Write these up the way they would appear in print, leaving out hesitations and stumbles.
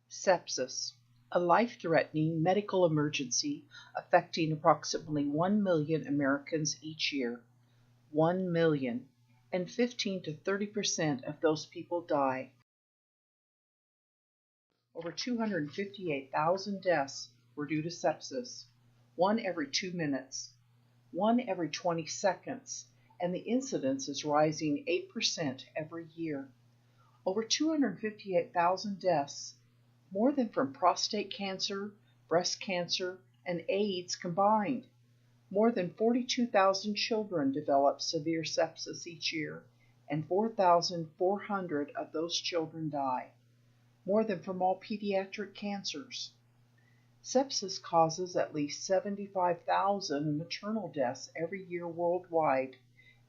Sepsis, a life-threatening medical emergency affecting approximately 1 million Americans each year. 1 million, and 15 to 30% of those people die. Over 258,000 deaths were due to sepsis, 1 every 2 minutes, 1 every 20 seconds, and the incidence is rising 8% every year. Over 258,000 deaths, more than from prostate cancer, breast cancer, and AIDS combined. More than 42,000 children develop severe sepsis each year, and 4,400 of those children die. More than from all pediatric cancers. Sepsis causes at least 75,000 maternal deaths every year worldwide,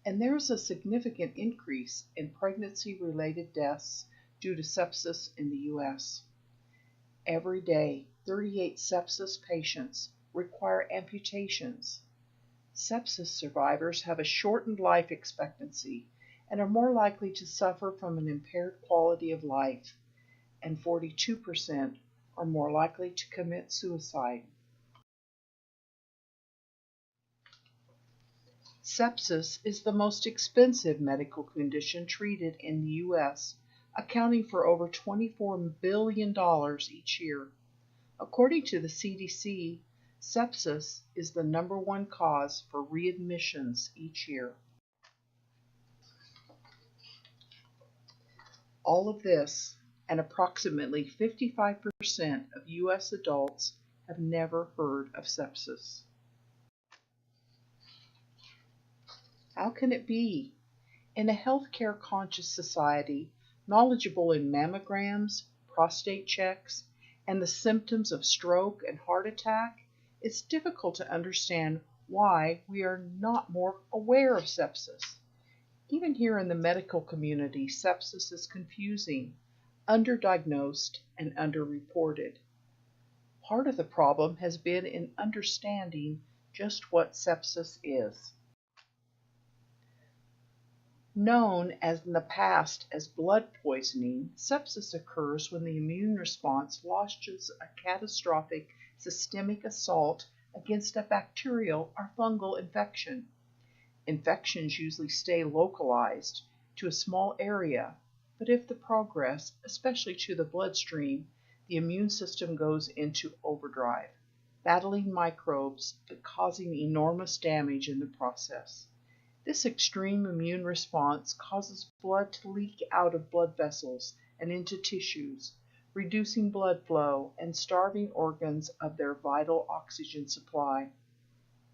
and there is a significant increase in pregnancy-related deaths due to sepsis in the U.S. Every day, 38 sepsis patients require amputations. Sepsis survivors have a shortened life expectancy and are more likely to suffer from an impaired quality of life, and 42% are more likely to commit suicide. Sepsis is the most expensive medical condition treated in the U.S., accounting for over $24 billion each year. According to the CDC, sepsis is the #1 cause for readmissions each year. All of this, and approximately 55% of U.S. adults have never heard of sepsis. How can it be? In a healthcare-conscious society, knowledgeable in mammograms, prostate checks, and the symptoms of stroke and heart attack, it's difficult to understand why we are not more aware of sepsis. Even here in the medical community, sepsis is confusing, underdiagnosed, and underreported. Part of the problem has been in understanding just what sepsis is. Known as in the past as blood poisoning, sepsis occurs when the immune response launches a catastrophic systemic assault against a bacterial or fungal infection. Infections usually stay localized to a small area, but if they progress, especially to the bloodstream, the immune system goes into overdrive, battling microbes but causing enormous damage in the process. This extreme immune response causes blood to leak out of blood vessels and into tissues, reducing blood flow and starving organs of their vital oxygen supply.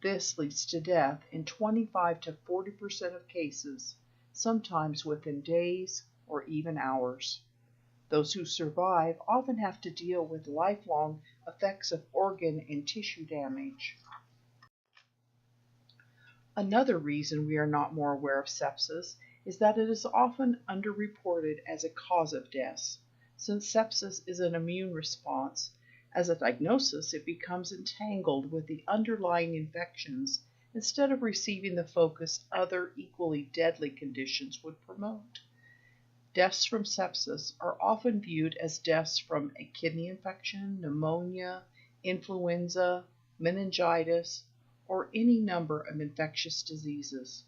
This leads to death in 25 to 40% of cases, sometimes within days or even hours. Those who survive often have to deal with lifelong effects of organ and tissue damage. Another reason we are not more aware of sepsis is that it is often underreported as a cause of death. Since sepsis is an immune response, as a diagnosis it becomes entangled with the underlying infections instead of receiving the focus other equally deadly conditions would promote. Deaths from sepsis are often viewed as deaths from a kidney infection, pneumonia, influenza, meningitis, or any number of infectious diseases,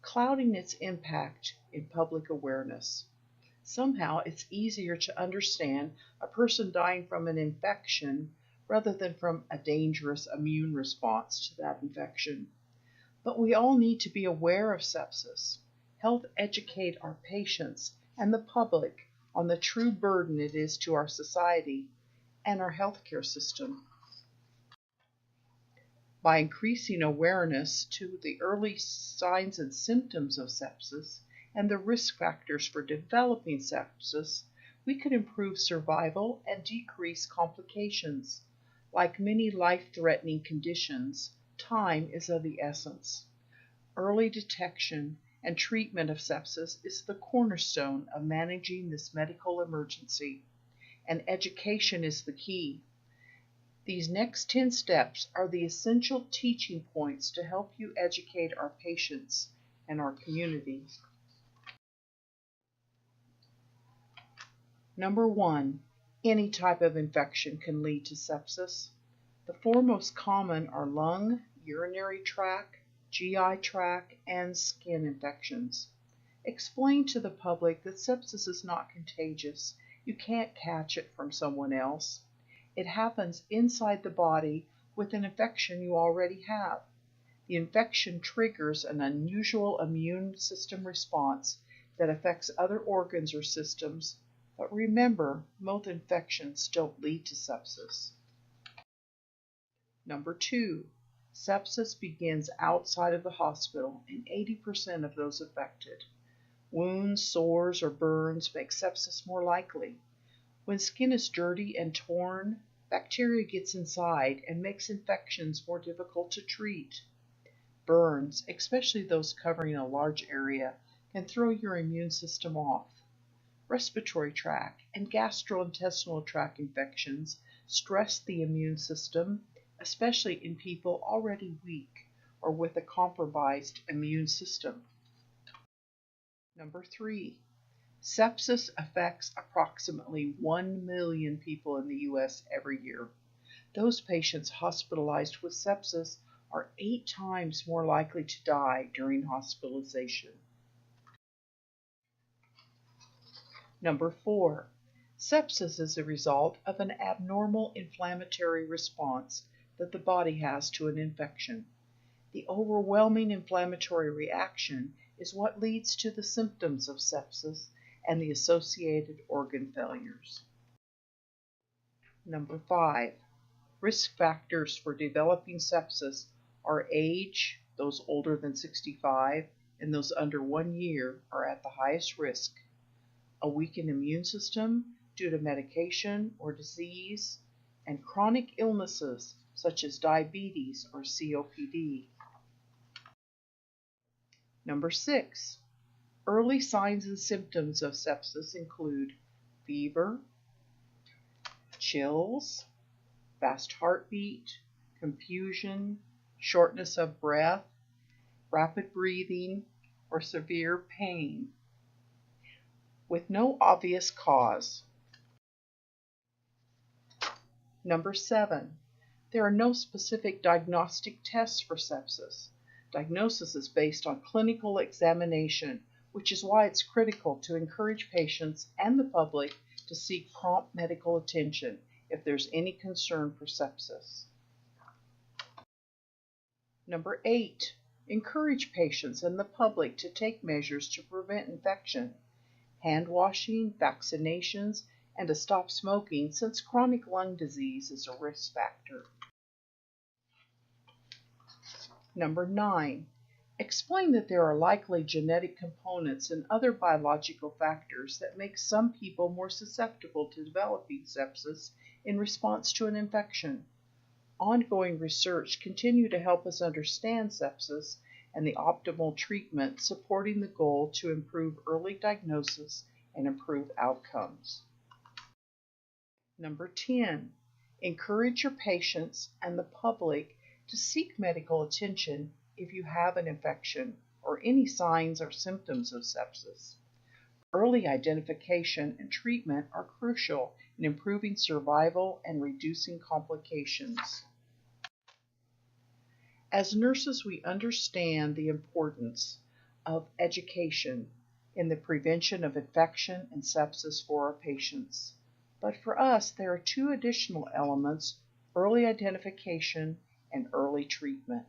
clouding its impact in public awareness. Somehow it's easier to understand a person dying from an infection rather than from a dangerous immune response to that infection. But we all need to be aware of sepsis, help educate our patients and the public on the true burden it is to our society and our healthcare system. By increasing awareness to the early signs and symptoms of sepsis and the risk factors for developing sepsis, we could improve survival and decrease complications. Like many life-threatening conditions, time is of the essence. Early detection and treatment of sepsis is the cornerstone of managing this medical emergency, and education is the key. These next 10 steps are the essential teaching points to help you educate our patients and our community. Number 1, Any type of infection can lead to sepsis. The four most common are lung, urinary tract, GI tract, and skin infections. Explain to the public that sepsis is not contagious. You can't catch it from someone else. It happens inside the body with an infection you already have. The infection triggers an unusual immune system response that affects other organs or systems, but remember, most infections don't lead to sepsis. Number 2, sepsis begins outside of the hospital in 80% of those affected. Wounds, sores, or burns make sepsis more likely. When skin is dirty and torn, bacteria gets inside and makes infections more difficult to treat. Burns, especially those covering a large area, can throw your immune system off. Respiratory tract and gastrointestinal tract infections stress the immune system, especially in people already weak or with a compromised immune system. Number 3, sepsis affects approximately 1 million people in the U.S. every year. Those patients hospitalized with sepsis are 8 times more likely to die during hospitalization. Number 4, sepsis is a result of an abnormal inflammatory response that the body has to an infection. The overwhelming inflammatory reaction is what leads to the symptoms of sepsis and the associated organ failures. Number 5, risk factors for developing sepsis are age, those older than 65, and those under 1 year are at the highest risk. A weakened immune system due to medication or disease, and chronic illnesses such as diabetes or COPD. Number 6, early signs and symptoms of sepsis include fever, chills, fast heartbeat, confusion, shortness of breath, rapid breathing, or severe pain with no obvious cause. Number 7, there are no specific diagnostic tests for sepsis. Diagnosis is based on clinical examination, which is why it's critical to encourage patients and the public to seek prompt medical attention if there's any concern for sepsis. Number 8, encourage patients and the public to take measures to prevent infection. Hand washing, vaccinations, and to stop smoking since chronic lung disease is a risk factor. Number 9, explain that there are likely genetic components and other biological factors that make some people more susceptible to developing sepsis in response to an infection. Ongoing research continue to help us understand sepsis and the optimal treatment, supporting the goal to improve early diagnosis and improve outcomes. Number 10, encourage your patients and the public to seek medical attention if you have an infection or any signs or symptoms of sepsis. Early identification and treatment are crucial in improving survival and reducing complications. As nurses, we understand the importance of education in the prevention of infection and sepsis for our patients. But for us, there are 2 additional elements: early identification and early treatment.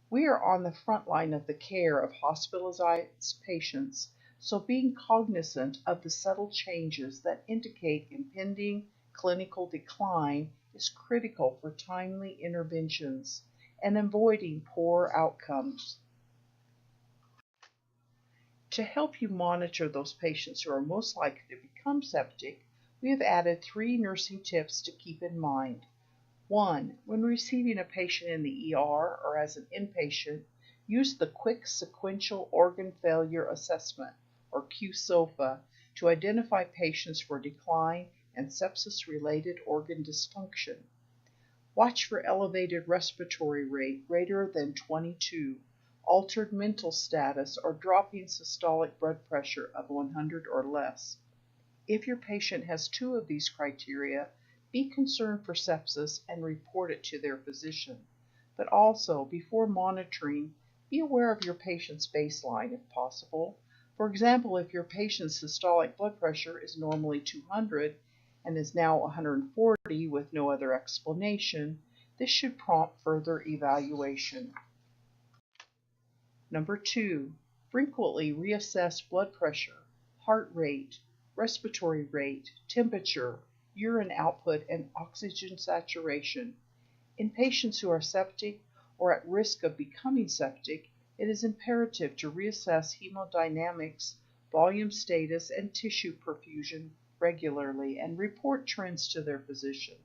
We are on the front line of the care of hospitalized patients, so being cognizant of the subtle changes that indicate impending clinical decline is critical for timely interventions and avoiding poor outcomes. To help you monitor those patients who are most likely to become septic, we have added 3 nursing tips to keep in mind. 1, when receiving a patient in the ER or as an inpatient, use the Quick Sequential Organ Failure Assessment, or QSOFA, to identify patients for decline and sepsis-related organ dysfunction. Watch for elevated respiratory rate greater than 22, altered mental status, or dropping systolic blood pressure of 100 or less. If your patient has two of these criteria, be concerned for sepsis and report it to their physician. But also, before monitoring, be aware of your patient's baseline if possible. For example, if your patient's systolic blood pressure is normally 200 and is now 140 with no other explanation, this should prompt further evaluation. Number 2, frequently reassess blood pressure, heart rate, respiratory rate, temperature, urine output, and oxygen saturation. In patients who are septic or at risk of becoming septic, it is imperative to reassess hemodynamics, volume status, and tissue perfusion regularly and report trends to their physician.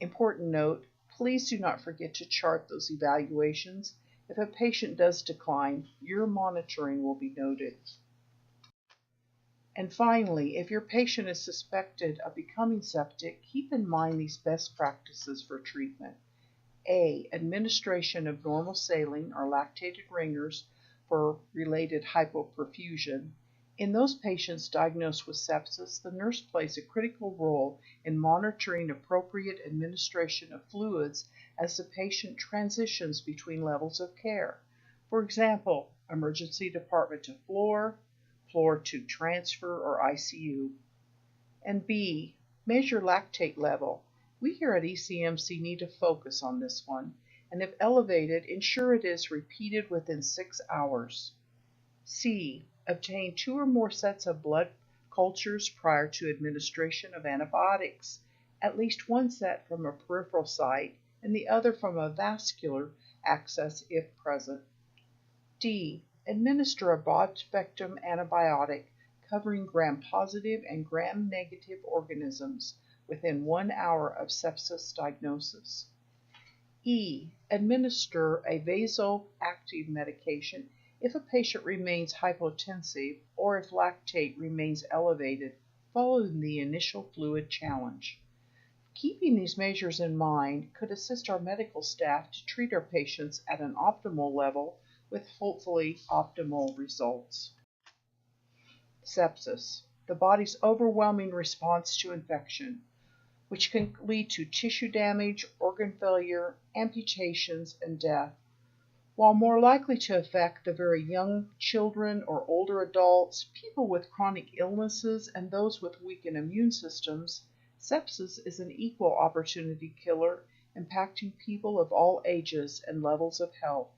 Important note, please do not forget to chart those evaluations. If a patient does decline, your monitoring will be noted. And finally, if your patient is suspected of becoming septic, keep in mind these best practices for treatment. A. Administration of normal saline or lactated ringers for related hypoperfusion. In those patients diagnosed with sepsis, the nurse plays a critical role in monitoring appropriate administration of fluids as the patient transitions between levels of care. For example, emergency department to floor, floor to transfer or ICU. And B. Measure lactate level. We here at Ecmc need to focus on this one, and if elevated, ensure it is repeated within 6 hours. C. Obtain 2 or more sets of blood cultures prior to administration of antibiotics, at least one set from a peripheral site and the other from a vascular access if present. D. Administer a broad-spectrum antibiotic covering gram-positive and gram-negative organisms within 1 hour of sepsis diagnosis. E. Administer a vasoactive medication if a patient remains hypotensive or if lactate remains elevated following the initial fluid challenge. Keeping these measures in mind could assist our medical staff to treat our patients at an optimal level with hopefully optimal results. Sepsis, the body's overwhelming response to infection, which can lead to tissue damage, organ failure, amputations, and death. While more likely to affect the very young children or older adults, people with chronic illnesses, and those with weakened immune systems, sepsis is an equal opportunity killer, impacting people of all ages and levels of health.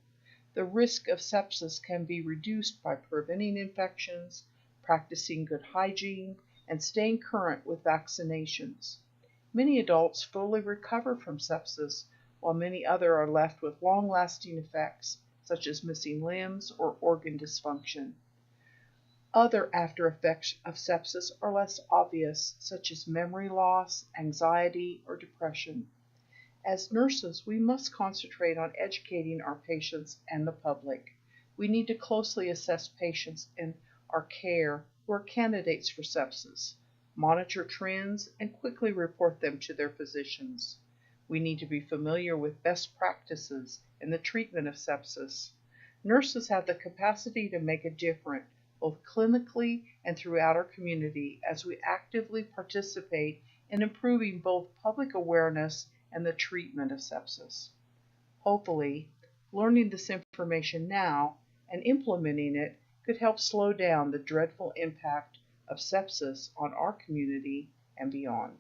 The risk of sepsis can be reduced by preventing infections, practicing good hygiene, and staying current with vaccinations. Many adults fully recover from sepsis, while many others are left with long-lasting effects, such as missing limbs or organ dysfunction. Other after effects of sepsis are less obvious, such as memory loss, anxiety, or depression. As nurses, we must concentrate on educating our patients and the public. We need to closely assess patients in our care who are candidates for sepsis, monitor trends, and quickly report them to their physicians. We need to be familiar with best practices in the treatment of sepsis. Nurses have the capacity to make a difference, both clinically and throughout our community, as we actively participate in improving both public awareness and the treatment of sepsis. Hopefully, learning this information now and implementing it could help slow down the dreadful impact of sepsis on our community and beyond.